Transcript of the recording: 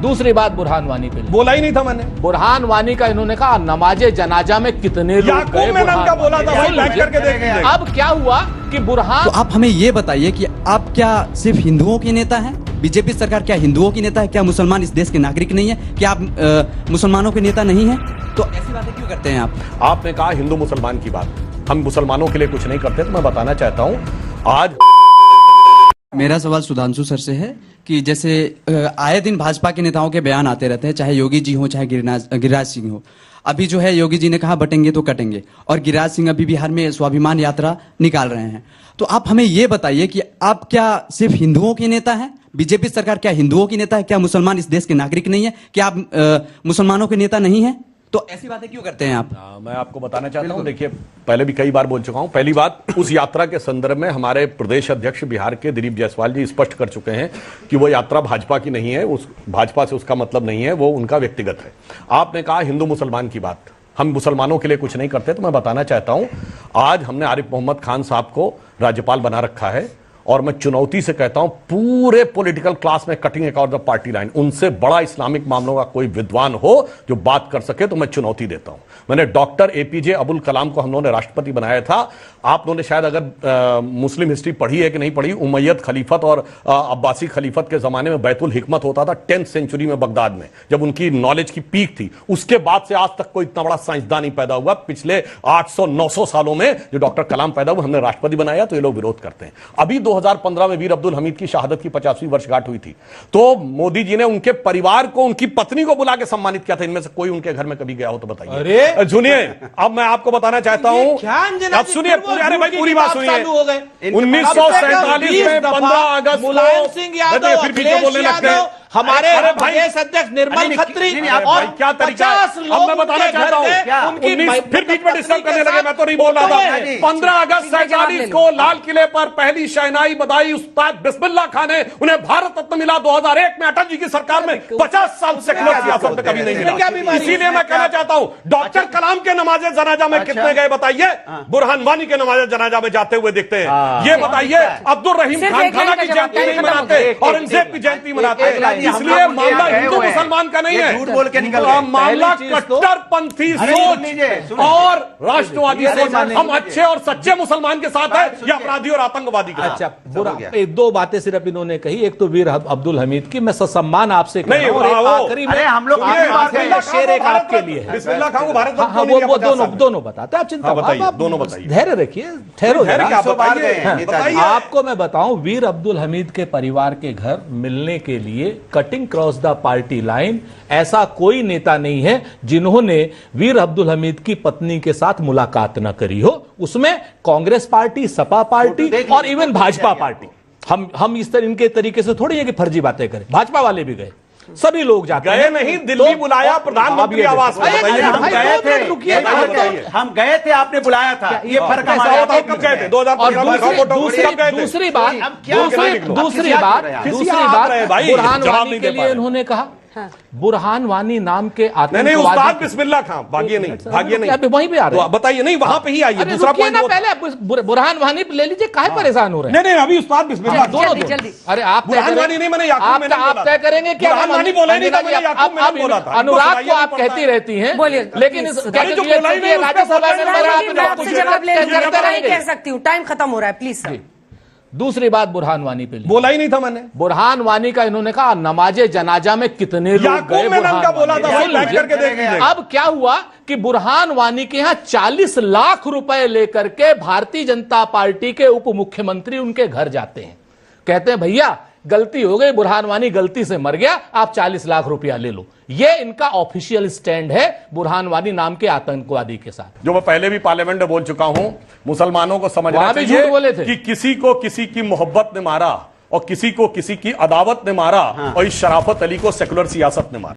दूसरी बात बुरहान वानी पे बोला ही नहीं था मैंने। बुरहान वानी का इन्होंने कहा नमाजे जनाजा में कितने लोग गए। का बोला था भाई, बैठ करके देख लीजिए। अब क्या हुआ कि बुरहान, तो आप हमें ये बताइए कि आप क्या सिर्फ हिंदुओं के नेता हैं? बीजेपी सरकार क्या हिंदुओं की नेता है? क्या मुसलमान इस देश के नागरिक नहीं है? क्या आप मुसलमानों के नेता नहीं हैं? तो ऐसी बातें क्यों करते हैं आप? आपने कहा हिंदू मुसलमान की बात, हम मुसलमानों के लिए कुछ नहीं करते। तो मैं बताना चाहता हूं आज मेरा सवाल सुधांशु सर से है कि जैसे आए दिन भाजपा के नेताओं के बयान आते रहते हैं, चाहे योगी जी हो चाहे गिरिराज सिंह हो। अभी जो है योगी जी ने कहा बटेंगे तो कटेंगे, और गिरिराज सिंह अभी बिहार में स्वाभिमान यात्रा निकाल रहे हैं। तो आप हमें ये बताइए कि आप क्या सिर्फ हिंदुओं के नेता हैं? बीजेपी सरकार क्या हिंदुओं की नेता है? क्या मुसलमान इस देश के नागरिक नहीं है? क्या आप मुसलमानों के नेता नहीं है? तो ऐसी बातें क्यों करते हैं आप? मैं आपको बताना चाहता हूं, देखिए पहले भी कई बार बोल चुका हूं। पहली बात, उस यात्रा के संदर्भ में हमारे प्रदेश अध्यक्ष बिहार के दिलीप जायसवाल जी स्पष्ट कर चुके हैं कि वो यात्रा भाजपा की नहीं है, उस भाजपा से उसका मतलब नहीं है, वो उनका व्यक्तिगत है। आपने कहा हिंदू मुसलमान की बात, हम मुसलमानों के लिए कुछ नहीं करते। तो मैं बताना चाहता हूं, आज हमने आरिफ मोहम्मद खान साहब को राज्यपाल बना रखा है, और मैं चुनौती से कहता हूं पूरे पॉलिटिकल क्लास में cutting accord the party line, उनसे बड़ा इस्लामिक मामलों का कोई विद्वान हो जो बात कर सके तो मैं चुनौती देता हूं। मैंने डॉक्टर एपीजे अब्दुल कलाम को हम लोगों ने राष्ट्रपति बनाया था। आप लोगों ने शायद अगर मुस्लिम हिस्ट्री पढ़ी है कि नहीं पढ़ी, उमैयद खलीफत और अब्बासी खलीफत के जमाने में बैतुल हिकमत होता था 10th सेंचुरी में बगदाद में, जब उनकी नॉलेज की पीक थी। उसके बाद से आज तक कोई इतना बड़ा साइंसदान नहीं पैदा हुआ। पिछले 800-900 सालों में जो डॉक्टर कलाम पैदा हुआ, हमने राष्ट्रपति बनाया, तो ये लोग विरोध करते हैं। अभी 2015 में वीर अब्दुल हमीद की शहादत की 50वीं वर्षगांठ हुई थी, तो मोदी जी ने उनके परिवार को, उनकी पत्नी को बुला के सम्मानित किया था। इनमें से कोई उनके घर में कभी गया हो तो बताइए। सुनिए, अब मैं आपको बताना चाहता हूं, अब सुनिए, अरे भाई पूरी बात सुनिए। 1947 में 15 अगस्त मुलायम सिंह यादव, फिर पीछे बोलने लगते हैं हमारे प्रदेश अध्यक्ष निर्मल खत्री और क्या तरीका, 50 लोग मैं बताना चाहता हूं, उनकी फिर बीच में डिस्टर्ब करने लगे। मैं तो नहीं बोल रहा था। 15 अगस्त 47 को लाल किले पर पहली शहनाई बधाई उस्ताद बिस्मिल्लाह खान ने, उन्हें भारत रत्न मिला। 2001 में अटल जी की सरकार में 50 साल सेकुलर सियासत में कभी नहीं मिला। इसीलिए मैं कहना चाहता हूं, डॉक्टर कलाम के नमाजे जनाजा में कितने गए बताइए? बुरहान वानी के नमाजे जनाजा में जाते हुए दिखते हैं। ये बताइए, अब्दुल रहीम खान खाना की जयंती नहीं मनाते, औरंगजेब की जयंती मनाते हैं। इसलिए मामला हिंदू मुसलमान का नहीं है, झूठ बोल के निकल मामला कट्टरपंथी सोच और राष्ट्रवादी सोच। हम अच्छे और सच्चे मुसलमान के साथ है या अपराधी और आतंकवादी के साथ? अच्छा, बुरा दो बातें सिर्फ इन्होंने कही। एक तो वीर अब्दुल हमीद की मैं ससम्मान आपसे नहीं, आखिरी में हम लोग शेर एक आपके लिए है। बिस्मिल्लाह खान को भारत वो दोनों बताते हैं। आप चिंता बताइए, दोनों बताइए, धैर्य रखिए, ठहरो। आपको आपको मैं बताऊं, वीर अब्दुल हमीद के परिवार के घर मिलने के लिए cutting cross the party line ऐसा कोई नेता नहीं है जिन्होंने वीर अब्दुल हमीद की पत्नी के साथ मुलाकात न करी हो। उसमें कांग्रेस पार्टी, सपा पार्टी और इवन भाजपा पार्टी। हम इस तरह इनके तरीके से थोड़ी है कि फर्जी बातें करें। भाजपा वाले भी गए, सभी लोग जाते गए नहीं, दिल्ली बुलाया प्रधानमंत्री आवास में। हम गए थे, आपने बुलाया था। ये फर्क हमारा कब गए थे? 2015 दूसरी बात बुरहान वानी के लिए इन्होंने कहा बुरहान वानी नाम के नहीं, उस्ताद बिस्मिल्लाह खान, भागिए नहीं, अभी वहीं पे आ रहे हैं। बताइए, नहीं वहां पे ही आइए। दूसरा पॉइंट पहले बुरहान वानी ले लीजिए, काहे परेशान हो रहे हैं? नहीं, अभी उस्ताद बिस्मिल्लाह जल्दी। अरे आप बुरहान वानी नहीं, मैंने याकूब मैंने आप तय करेंगे कि बुरहान वानी बोला नहीं था, मैंने याकूब मैंने बोला था। अनुराग को आप कहती रहती हैं, लेकिन राज्यसभा नहीं कह सकती हूँ, टाइम खत्म हो रहा है, प्लीज सर। दूसरी बात बुरहान वानी पे बोला ही नहीं था मैंने। बुरहान वानी का इन्होंने कहा नमाजे जनाजा में कितने लोग गए। का बोला था, बैठ करके देख लीजिए। अब क्या हुआ कि बुरहान वानी के यहां 40 लाख रुपए लेकर के भारतीय जनता पार्टी के उप मुख्यमंत्री उनके घर जाते हैं, कहते हैं भैया गलती हो गई, बुरहान वानी गलती से मर गया, आप 40 लाख रुपया ले लो। ये इनका ऑफिशियल स्टैंड है बुरहान वानी नाम के आतंकवादी के साथ, जो मैं पहले भी पार्लियामेंट में बोल चुका हूं। मुसलमानों को समझना चाहिए कि किसी को किसी की मोहब्बत ने मारा और किसी को किसी की अदावत ने मारा, और इस शराफत अली को सेकुलर सियासत ने मारा।